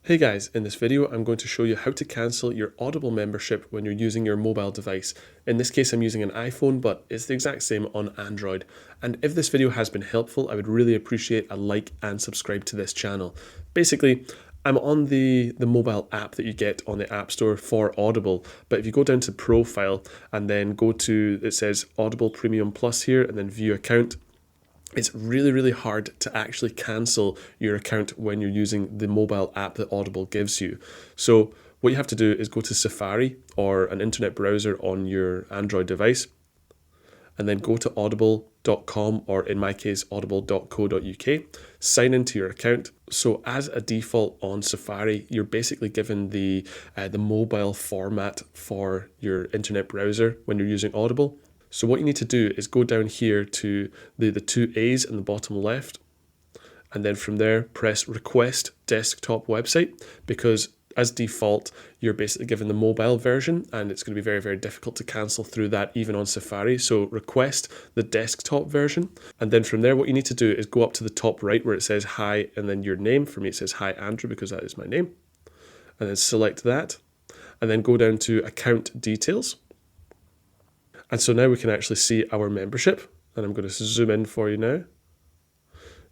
Hey guys, in this video I'm going to show you how to cancel your Audible membership when you're using your mobile device. In this case I'm using an iPhone, but it's the exact same on Android. And if this video has been helpful, I would really appreciate a like and subscribe to this channel. Basically, I'm on the mobile app that you get on the App Store for Audible, but if you go down to Profile and then go to, it says Audible Premium Plus here, and then View Account, it's really hard to actually cancel your account when you're using the mobile app that Audible gives you. So what you have to do is go to Safari or an internet browser on your Android device, and then go to audible.com, or in my case audible.co.uk, sign into your account. So as a default on Safari, you're basically given the mobile format for your internet browser when you're using Audible. So what you need to do is go down here to the two A's in the bottom left, and then from there press Request Desktop Website, because as default you're basically given the mobile version and it's going to be very difficult to cancel through that even on Safari. So request the desktop version, and then from there what you need to do is go up to the top right where it says hi and then your name. For me it says Hi Andrew because that is my name, and then select that and then go down to Account Details. And so now we can actually see our membership, and I'm going to zoom in for you now.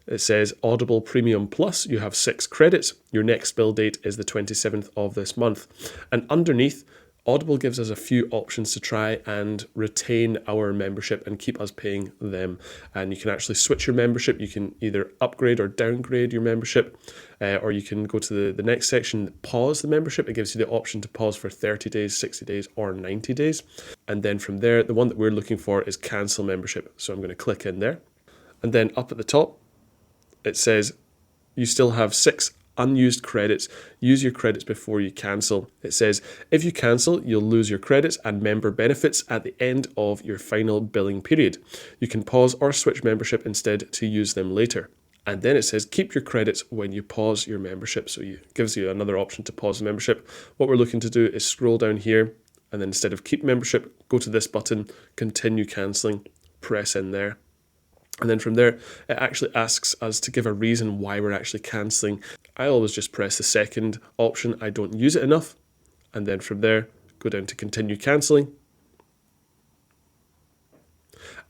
It says Audible Premium Plus, you have 6 credits. Your next bill date is the 27th of this month. And underneath, Audible gives us a few options to try and retain our membership and keep us paying them. And you can actually switch your membership. You can either upgrade or downgrade your membership, or you can go to the next section, pause the membership. It gives you the option to pause for 30 days, 60 days, or 90 days. And then from there, the one that we're looking for is cancel membership. So I'm going to click in there. And then up at the top, it says you still have 6 unused credits. Use your credits before you cancel. It says if you cancel, you'll lose your credits and member benefits at the end of your final billing period. You can pause or switch membership instead to use them later. And then it says keep your credits when you pause your membership. So it gives you another option to pause the membership. What we're looking to do is scroll down here, and then instead of keep membership, go to this button, continue cancelling, press in there. And then from there, it actually asks us to give a reason why we're actually cancelling. I always just press the second option. I don't use it enough. And then from there, go down to continue cancelling.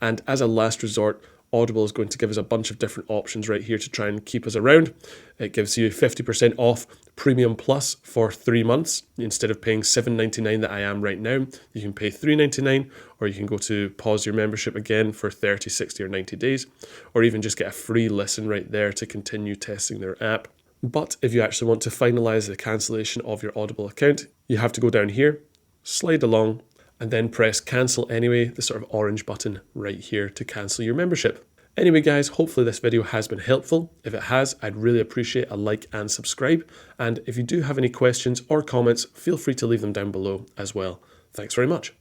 And as a last resort, Audible is going to give us a bunch of different options right here to try and keep us around. It gives you 50% off Premium Plus for 3 months. Instead of paying $7.99 that I am right now, you can pay $3.99, or you can go to pause your membership again for 30, 60, or 90 days, or even just get a free listen right there to continue testing their app. But if you actually want to finalize the cancellation of your Audible account, you have to go down here, slide along, and then press cancel anyway, the sort of orange button right here to cancel your membership. Anyway guys, hopefully this video has been helpful. If it has, I'd really appreciate a like and subscribe. And if you do have any questions or comments, feel free to leave them down below as well. Thanks very much.